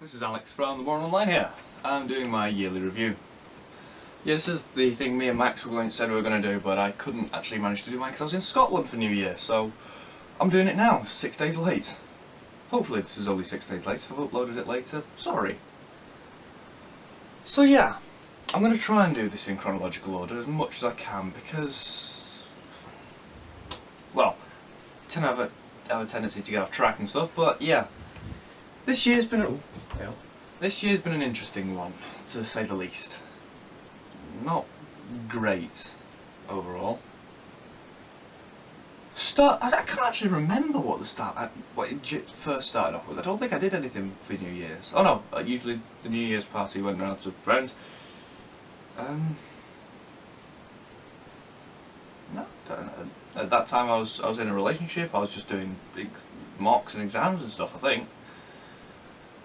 This is Alex from TheMoronOnline here. I'm doing my yearly review. Yeah, this is the thing me and Max said we were going to do, but I couldn't actually manage to do mine because I was in Scotland for New Year, so I'm doing it now, 6 days late. Hopefully this is only 6 days late. If I've uploaded it later, sorry. So yeah, I'm going to try and do this in chronological order as much as I can because, well, I tend to have a tendency to get off track and stuff, but yeah. This year's been an interesting one, to say the least. Not great overall. I can't actually remember what it first started off with. I don't think I did anything for New Year's. Oh no, usually the New Year's party went around to friends. No, at that time I was in a relationship. I was just doing mocks and exams and stuff, I think.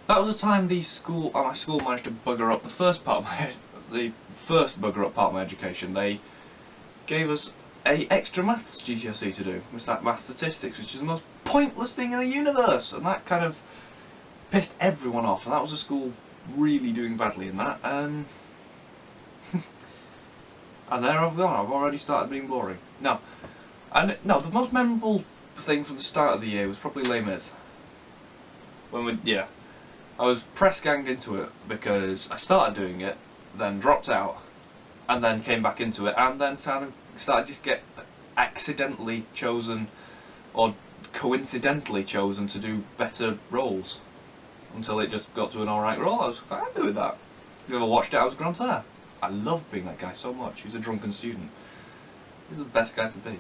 That was the time my school managed to bugger up the first bugger up part of my education. They gave us a extra maths GCSE to do. It was that maths statistics, which is the most pointless thing in the universe, and that kind of pissed everyone off. And that was a school really doing badly in that. And there I've gone. I've already started being boring. No, the most memorable thing from the start of the year was probably Les Mis. I was press ganged into it because I started doing it, then dropped out, and then came back into it, and then started just get accidentally chosen or coincidentally chosen to do better roles until it just got to an alright role. I was quite happy with that. If you ever watched it, I was Grantaire. I loved being that guy so much. He was a drunken student. He's the best guy to be.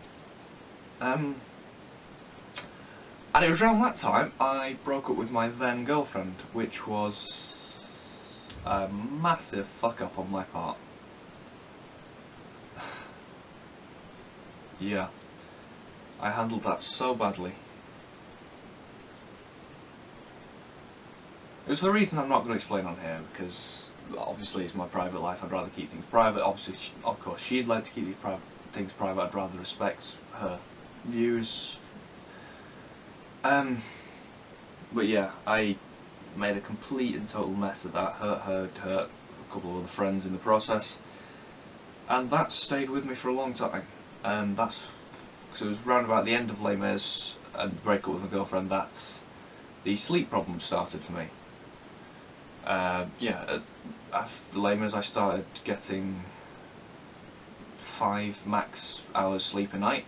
And it was around that time I broke up with my then girlfriend, which was a massive fuck up on my part. Yeah, I handled that so badly. It was for a reason I'm not going to explain on here, because obviously it's my private life. I'd rather keep things private. Obviously, of course, she'd like to keep these things private. I'd rather respect her views. But yeah, I made a complete and total mess of that, hurt a couple of other friends in the process, and that stayed with me for a long time. And that's because it was round about the end of Les Mis and the breakup with my girlfriend that's the sleep problem started for me. After Les Mis I started getting 5 max hours sleep a night.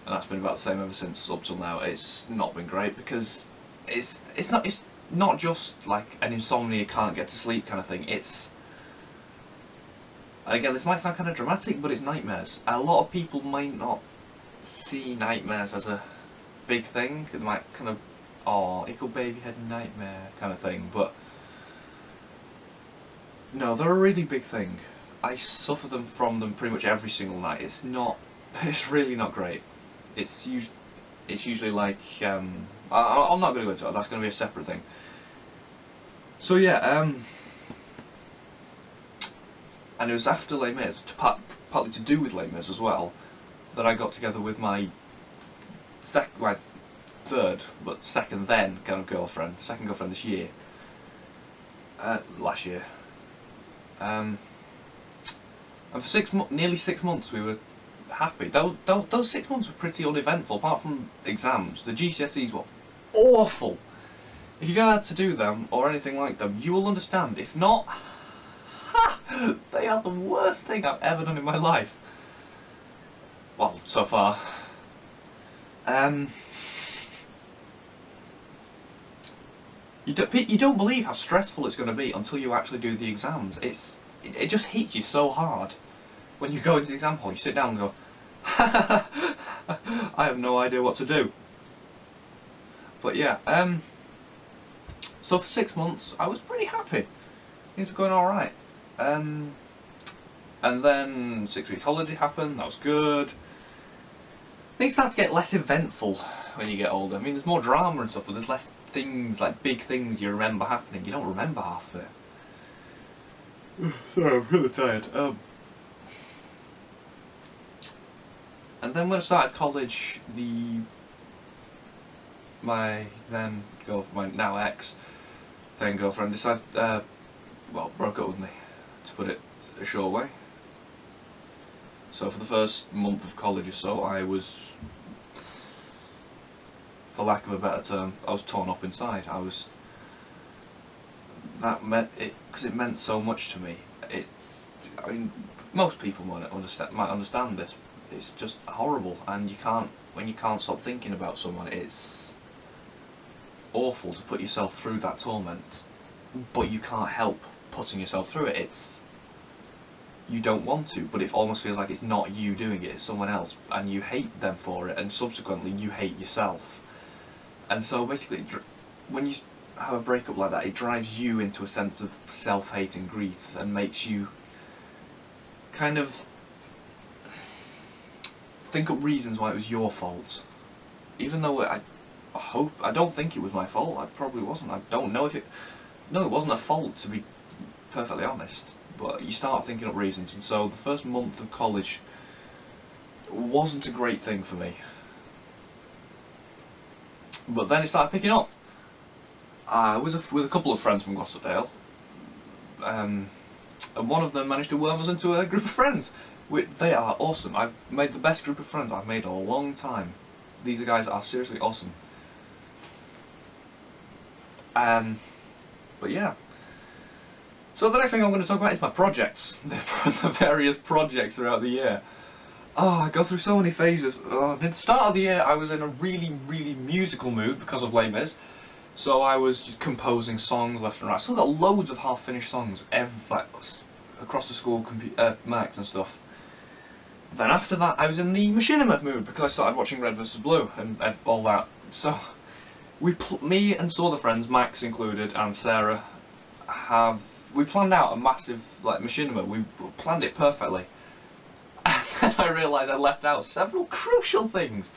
And that's been about the same ever since up till now. It's not been great because it's not just like an insomnia, can't get to sleep kind of thing. And again, this might sound kind of dramatic, but it's nightmares. A lot of people might not see nightmares as a big thing. They might kind of, oh, ickle baby had a nightmare kind of thing, but no, they're a really big thing. I suffer from them pretty much every single night. It's really not great. It's usually like, I'm not going to go into it, that's going to be a separate thing. So yeah, and it was after Les Mis, partly to do with Les Mis as well, that I got together with my third, but second then kind of girlfriend, second girlfriend this year, last year. And for nearly 6 months we were happy. Those 6 months were pretty uneventful, apart from exams. The GCSEs were awful. If you've ever had to do them, or anything like them, you will understand. If not, they are the worst thing I've ever done in my life. Well, so far. You don't believe how stressful it's going to be until you actually do the exams. It just hits you so hard. When you go into the exam hall, you sit down and go, I have no idea what to do. But yeah, so for 6 months I was pretty happy. Things were going alright. And then 6-week holiday happened, that was good. Things start to get less eventful when you get older. I mean, there's more drama and stuff, but there's less things, like big things you remember happening. You don't remember half of it. Sorry, I'm really tired. And then when I started college, my then girlfriend, my now ex, then girlfriend decided, well, broke up with me, to put it a short way. So for the first month of college or so, I was, for lack of a better term, I was torn up inside. That meant it, because it meant so much to me. I mean, most people might understand this. It's just horrible, and when you can't stop thinking about someone, it's awful to put yourself through that torment, but you can't help putting yourself through it. You don't want to, but it almost feels like it's not you doing it, it's someone else, and you hate them for it, and subsequently you hate yourself. And so basically, when you have a breakup like that, it drives you into a sense of self-hate and grief, and makes you kind of think up reasons why it was your fault. Even though I don't think it was my fault. I probably wasn't. I don't know if it... No, it wasn't a fault, to be perfectly honest. But you start thinking up reasons, and so the first month of college wasn't a great thing for me. But then it started picking up. I was with a couple of friends from Gossipdale, and one of them managed to worm us into a group of friends. They are awesome. I've made the best group of friends I've made in a long time. These guys are seriously awesome. But yeah. So the next thing I'm going to talk about is my projects. The various projects throughout the year. Oh, I go through so many phases. At the start of the year I was in a really, really musical mood because of Les Mis. So I was just composing songs left and right. I still got loads of half-finished songs across the school Macs and stuff. Then after that I was in the machinima mood because I started watching Red vs Blue and all that. So me and some other friends, Max included and Sarah, we planned out a massive machinima. We planned it perfectly. And then I realised I left out several crucial things,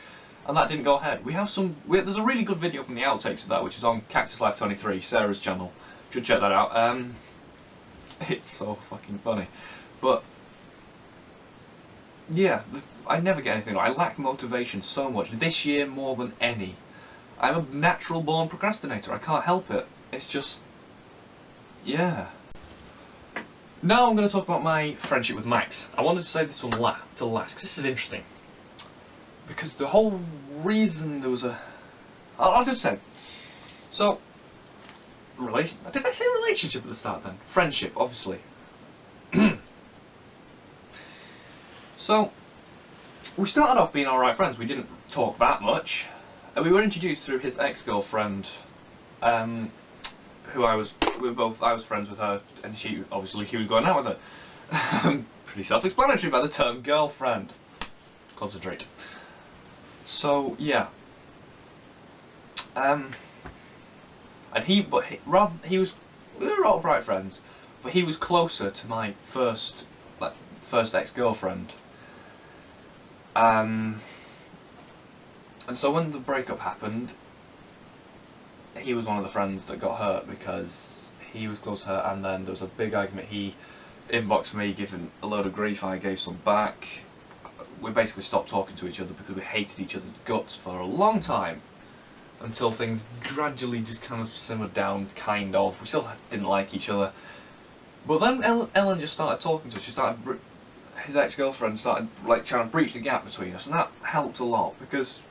and that didn't go ahead. There's a really good video from the outtakes of that, which is on Cactus Life 23, Sarah's channel. Should check that out. It's so fucking funny. But yeah, I never get anything right. I lack motivation so much. This year more than any. I'm a natural born procrastinator. I can't help it. It's just, yeah. Now I'm going to talk about my friendship with Max. I wanted to say this one to last, because this is interesting. Because the whole reason there was I'll just say. So, did I say relationship at the start then? Friendship, obviously. So, we started off being alright friends. We didn't talk that much. And we were introduced through his ex-girlfriend, who I was friends with her, and he was going out with her. Pretty self-explanatory by the term girlfriend. Concentrate. So yeah. And we were alright friends, but he was closer to my first ex-girlfriend. And so when the breakup happened, he was one of the friends that got hurt because he was close to her, and then there was a big argument. He inboxed me, giving a load of grief, I gave some back. We basically stopped talking to each other because we hated each other's guts for a long time, until things gradually just kind of simmered down, kind of. We still didn't like each other. But then Ellen just started talking to us. His ex-girlfriend started trying to breach the gap between us, and that helped a lot, because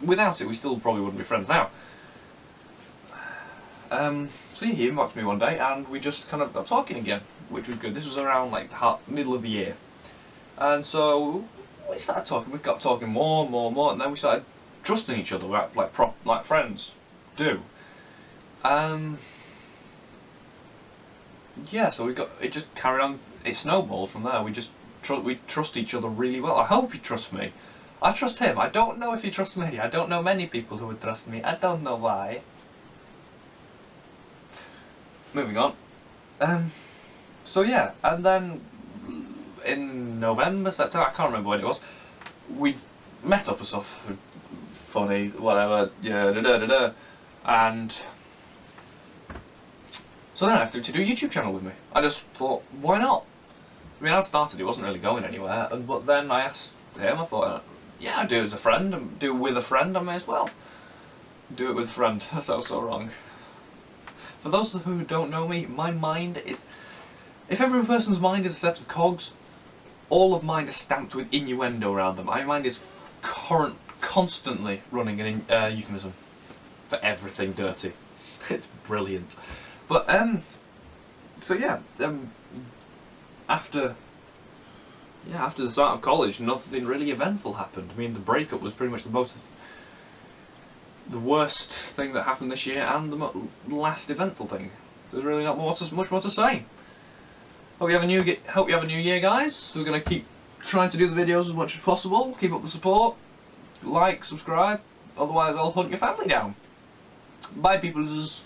without it we still probably wouldn't be friends now. So he inboxed me one day and we just kind of got talking again, which was good. This was around middle of the year. And so we started talking, we got talking more, and then we started trusting each other like friends do. Yeah, so it just carried on, it snowballed from there. We trust each other really well. I hope he trusts me. I trust him. I don't know if he trusts me. I don't know many people who would trust me. I don't know why. Moving on. So yeah, and then in November, September, I can't remember when it was, we met up and stuff, funny, whatever, yeah, and so then I asked him to do a YouTube channel with me. I just thought, why not? I mean, I'd started, it wasn't really going anywhere, but then I asked him, I thought, yeah, I'd do it as a friend, do it with a friend, I may as well. Do it with a friend, that sounds so wrong. For those who don't know me, my mind is... If every person's mind is a set of cogs, all of mine is stamped with innuendo around them. My mind is constantly running an euphemism for everything dirty. It's brilliant. But, so yeah, after the start of college, nothing really eventful happened. I mean, the breakup was pretty much the worst thing that happened this year, and the last eventful thing. There's really not much more to say. Hope you have a new year, guys. We're gonna keep trying to do the videos as much as possible. Keep up the support. Like, subscribe. Otherwise, I'll hunt your family down. Bye, peoples.